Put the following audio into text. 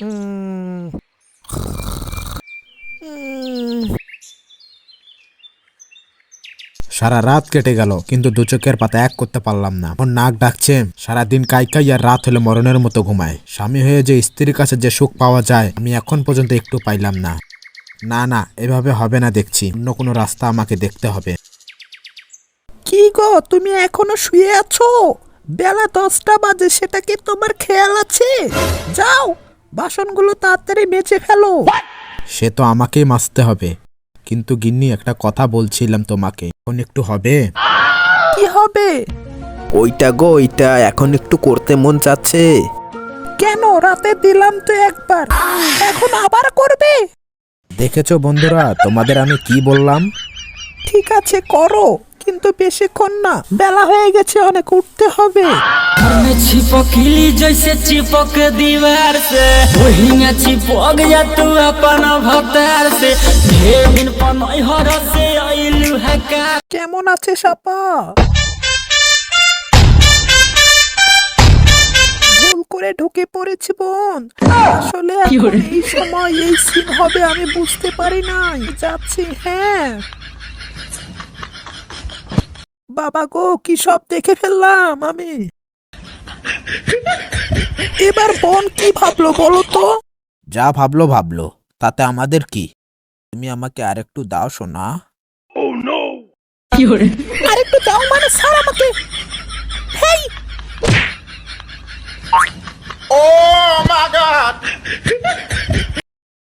উম, উম। সারা রাত কেটে গেল কিন্তু দু চোখের পাতা এক করতে পারলাম না। এখন নাক ডাকছে, সারাদিন কাইকাই আর রাত হলে মরণের মতো ঘুমায়। স্বামী হয়ে যে স্ত্রীর কাছে যে সুখ পাওয়া যায় আমি এখন পর্যন্ত একটু পাইলাম না। না না, এভাবে হবে না, দেখছি অন্য কোনো রাস্তা আমাকে দেখতে হবে। কি গো, তুমি এখনো শুয়ে আছো? বেলা 10টা বাজে, সেটা কি তোমার খেয়াল আছে? যাও, বাসনগুলো তাড়াতাড়ি মেজে ফেলো। সে তো আমাকেই মাজতে হবে। কিন্তু গিন্নি, একটা কথা বলছিলাম তোমাকে, এখন একটু হবে? কি হবে? ওইটা গো, ওইটা এখন একটু করতে মন চাচ্ছে। কেন, রাতে দিলাম তো একবার, এখন আবার করবে? দেখেছো বন্ধুরা, তোমাদের আমি কি বললাম? ঠিক আছে, করো, কিন্তু বেশিক্ষণ না, বেলা হয়ে গেছে, অনেক, উঠতে হবে। घर में छिपकली जैसे चिपक दीवार से, वही में चिपक जा तू अपन भतार से। ढेर दिन पनहर से आइलू है का। কেমন আছে সাপা? ভুল করে ঢুকে পড়েছি বোন, আসলে এখন এই সময় এই সিন হবে আমি বুঝতে পারি নাই। যাচ্ছি, হ্যাঁ। বাবা গো, কি সব দেখে ফেললাম আমি। এবার বোন কি ভাবলো বলো তো? যা ভাবলো ভাবলো, তাতে আমাদের কি? তুমি আমাকে আরেকটু দাও সোনা। আরেকটু দাও মানে, স্যার আমাকে। হেই, Oh my God!